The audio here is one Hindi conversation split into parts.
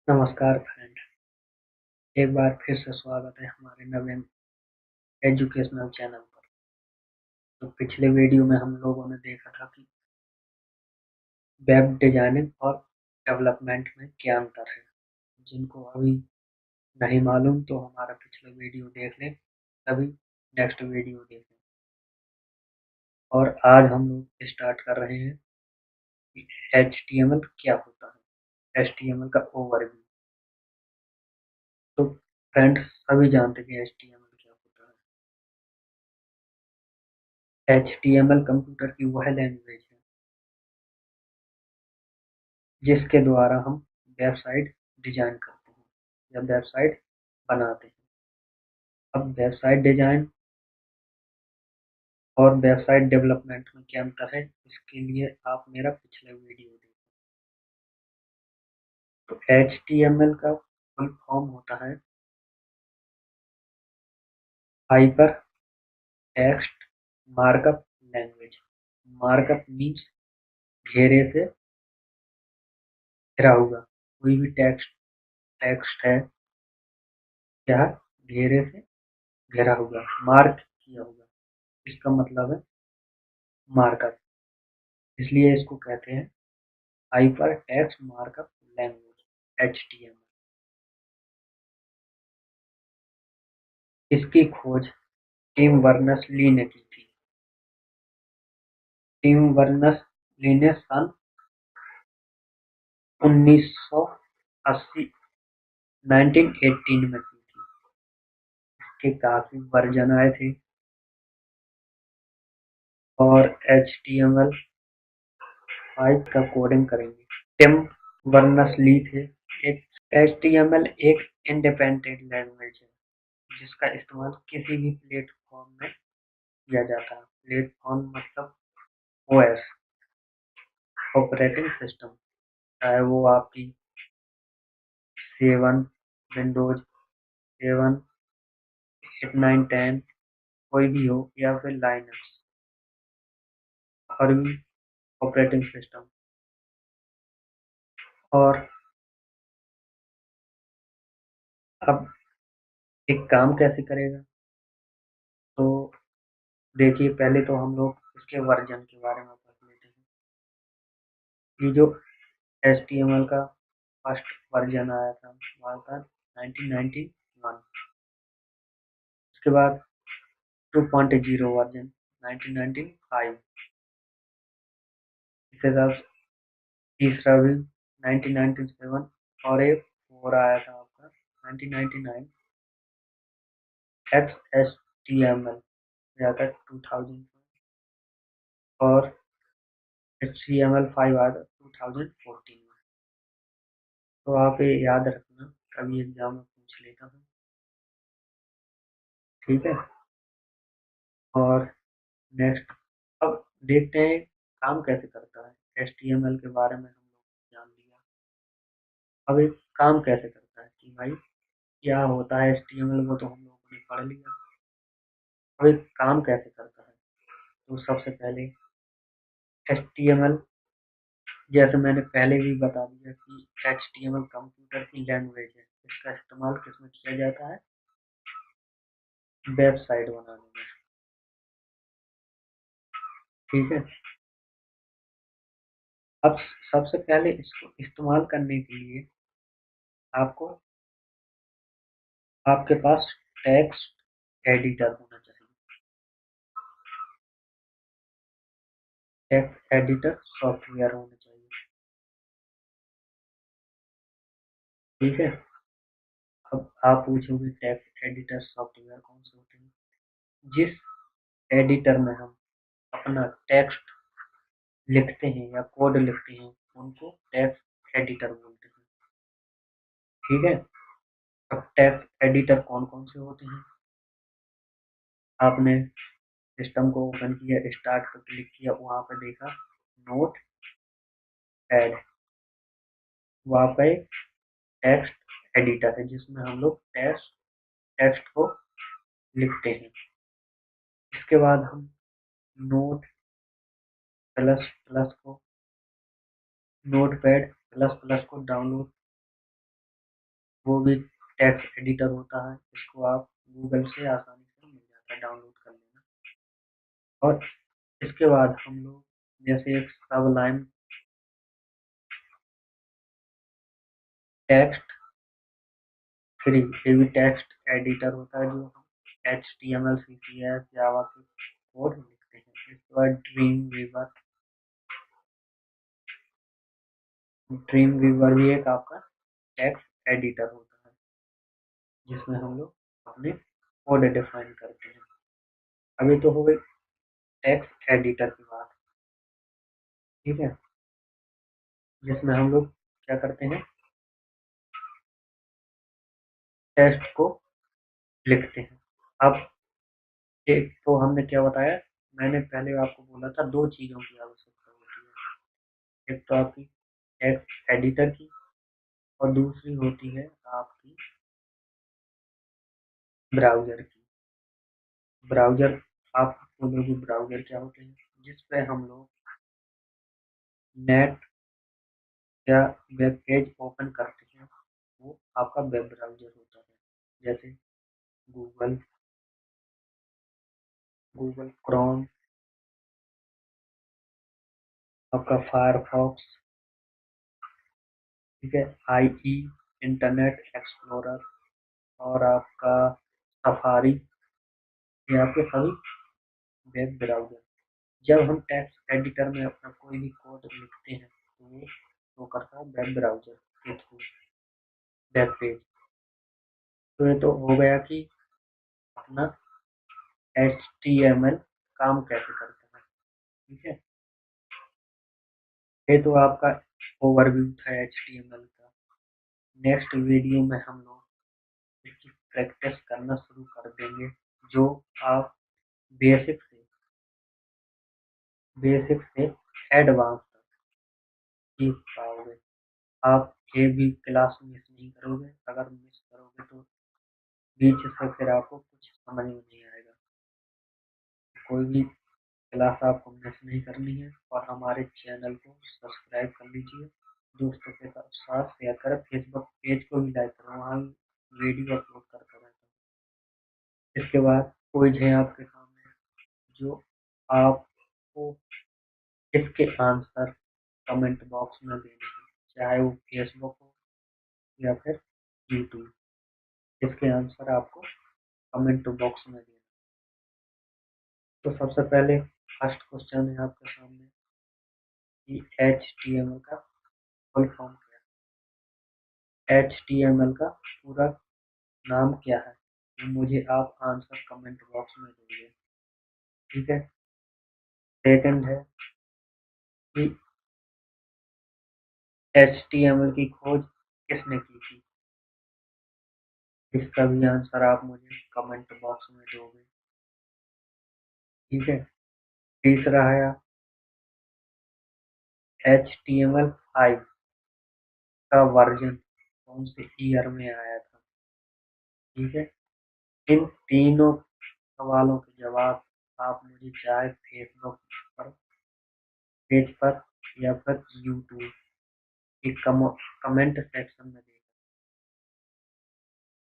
नमस्कार फ्रेंड, एक बार फिर से स्वागत है हमारे NavYoung एजुकेशनल चैनल पर। तो पिछले वीडियो में हम लोगों ने देखा था कि वेब डिजाइनिंग और डेवलपमेंट में क्या अंतर है। जिनको अभी नहीं मालूम तो हमारा पिछला वीडियो देख लें, तभी नेक्स्ट वीडियो देखें। और आज हम लोग स्टार्ट कर रहे हैं कि HTML क्या होता है, HTML का ओवरव्यू। तो फ्रेंड्स सभी जानते हैं कि HTML क्या होता है। HTML कंप्यूटर की वह लैंग्वेज है जिसके द्वारा हम वेबसाइट डिजाइन करते हैं या वेबसाइट बनाते हैं। अब वेबसाइट डिजाइन और वेबसाइट डेवलपमेंट में क्या अंतर है, इसके लिए आप मेरा पिछला वीडियो देखें। तो HTML का फुल फॉर्म होता है hyper text markup language. Markup means घेरे से घिरा हुआ कोई भी टेक्स्ट टेक्स्ट है क्या घेरे से घिरा हुआ, मार्क किया हुआ, इसका मतलब है मार्कअप। इसलिए इसको कहते हैं hyper text markup language HTML। इसकी खोज टिम बर्नर्स-ली ने की थी। टिम बर्नर्स-ली ने सन 1980 1918 में की थी। इसके काफी वर्जन आए थे और HTML5 का कोडिंग करेंगे। टिम बर्नर्स-ली थे। एक HTML एक इंडिपेंडेंट लैंग्वेज है जिसका इस्तेमाल किसी भी प्लेटफॉर्म में किया जाता है। प्लेटफॉर्म मतलब OS, ऑपरेटिंग सिस्टम, चाहे वो आपकी 7 विंडोज 7 8 9 10 कोई भी हो या फिर लाइनक्स और भी ऑपरेटिंग सिस्टम। और अब एक काम कैसे करेगा, तो देखिए पहले तो हम लोग इसके वर्जन के बारे में पढ़ लेते हैं। ये जो HTML का फर्स्ट वर्जन आया था वह था 1991। उसके बाद 2.0 वर्जन 1995। इसके साथ तीसरा भी 1997 और एक और आया था आपका 1999 XHTML या था 2000 और HTML5 आया था 2014 में। तो आप ये याद रखना, कभी एग्जाम में पूछ लेता हूँ, ठीक है। और नेक्स्ट अब देखते हैं काम कैसे करता है। HTML के बारे में हम लोग जान लिया। अब एक काम कैसे करता है कि भाई क्या होता है HTML, वो तो हम लोगों ने पढ़ लिया। अब एक काम कैसे करता है, तो सबसे पहले HTML जैसे मैंने पहले भी बता दिया कि HTML कंप्यूटर की लैंग्वेज है। इसका इस्तेमाल किसमें किया जाता है, वेबसाइट बनाने में, ठीक है। अब सबसे पहले इसको इस्तेमाल करने के लिए आपको आपके पास टेक्स्ट एडिटर होना चाहिए। टेक्स्ट एडिटर सॉफ्टवेयर होना चाहिए, ठीक है। अब आप पूछोगे टेक्स्ट एडिटर सॉफ्टवेयर कौन से होते हैं। जिस एडिटर में हम अपना टेक्स्ट लिखते हैं या कोड लिखते हैं उनको टेक्स्ट एडिटर बोलते हैं, ठीक है। अब टेक्स्ट एडिटर कौन कौन से होते हैं, आपने सिस्टम को ओपन किया, स्टार्ट पर क्लिक किया, वहां पर देखा नोट पैड, वहां पे टेक्स्ट एडिटर है जिसमें हम लोग टेक्स्ट को लिखते हैं। इसके बाद हम नोट प्लस प्लस को नोट पैड प्लस प्लस को डाउनलोड वो भी टेक्स्ट एडिटर होता है, इसको आप गूगल से आसानी से मिल जाता है, डाउनलोड कर लेना। और इसके बाद हम लोग जैसे एक सबलाइन टेक्स्ट फ्री, ये भी टेक्स्ट एडिटर होता है जो हम HTML CSS जावा के कोड लिखते हैं। इसके बाद ड्रीम वीवर भी एक आपका टेक्स्ट एडिटर होता है, जिसमें हम लोग अपने कोड डिफाइन करते हैं। अभी तो हो गई टेक्स्ट एडिटर की बात, ठीक है, जिसमें हम लोग क्या करते हैं, टेक्स्ट को लिखते हैं। अब एक तो हमने क्या बताया, मैंने पहले आपको बोला था दो चीजों की आवश्यकता होती है, एक तो आपकी टेक्स्ट एडिटर की और दूसरी होती है आपकी ब्राउजर की। ब्राउजर, आप बोलोगे ब्राउजर क्या होते हैं, जिसपे हम लोग नेट या वेब पेज ओपन करते हैं, वो आपका वेब ब्राउजर होता है। जैसे गूगल गूगल क्रोम, आपका फायरफॉक्स, ठीक है, IE इंटरनेट एक्सप्लोरर और आपका सफारी, ये आपके सभी वेब ब्राउजर। जब हम टेक्स्ट एडिटर में अपना कोई भी कोड लिखते हैं तो वो शो करता है वेब ब्राउजर के थ्रू वेब पेज। तो ये तो हो गया कि अपना HTML काम कैसे करता है, ठीक है। ये तो आपका ओवरव्यू था HTML का। नेक्स्ट वीडियो में हम लोग इसकी प्रैक्टिस करना शुरू कर देंगे, जो आप बेसिक से एडवांस तक सीख पाओगे। आप ये भी क्लास मिस नहीं करोगे, अगर मिस करोगे तो बीच से फिर आपको कुछ समझ में नहीं आएगा। कोई भी क्लास आपको मिस नहीं करनी है, और हमारे चैनल को सब्सक्राइब कर लीजिए, दोस्तों के साथ शेयर करें, फेसबुक पेज को भी लाइक करें, वहाँ वीडियो अपलोड करता रहता हूँ। इसके बाद क्विज है आपके सामने, जो आपको इसके आंसर कमेंट बॉक्स में देने हैं, चाहे वो फेसबुक हो या फिर यूट्यूब, इसके आंसर आपको कमेंट बॉक्स में देना। तो सबसे पहले फर्स्ट क्वेश्चन है आपके सामने कि HTML का फुल फॉर्म क्या है, HTML का पूरा नाम क्या है, तो मुझे आप आंसर कमेंट बॉक्स में दोगे, ठीक है। सेकंड है कि HTML की खोज किसने की थी, इसका भी आंसर आप मुझे कमेंट बॉक्स में दोगे, ठीक है। तीसरा है HTML5 का वर्जन कौन से ईयर में आया था, ठीक है। इन तीनों सवालों के जवाब आप मुझे चाहे फेसबुक पर पेज पर या फिर यूट्यूब के कमेंट सेक्शन में दें,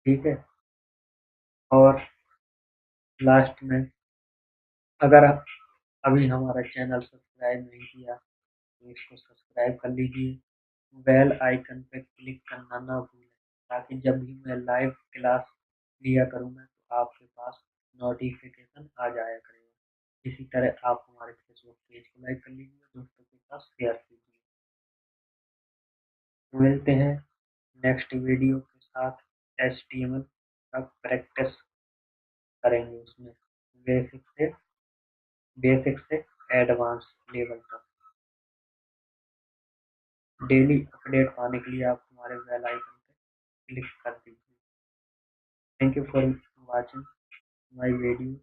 ठीक है। और लास्ट में, अगर आप अभी हमारा चैनल सब्सक्राइब नहीं किया तो इसको सब्सक्राइब कर लीजिए, बेल आइकन पे क्लिक करना ना भूलें, ताकि जब भी मैं लाइव क्लास लिया करूँगा तो आपके पास नोटिफिकेशन आ जाया करेगा। इसी तरह आप हमारे फेसबुक पेज को लाइक कर लीजिए, दोस्तों के साथ शेयर कीजिए। मिलते हैं नेक्स्ट वीडियो के साथ। HTML का प्रैक्टिस करेंगे, उसमें बेसिक से बेसिक से एडवांस लेवल तक। डेली अपडेट पाने के लिए आप हमारे बेल आइकन पे क्लिक कर दीजिए। Thank you for watching my video.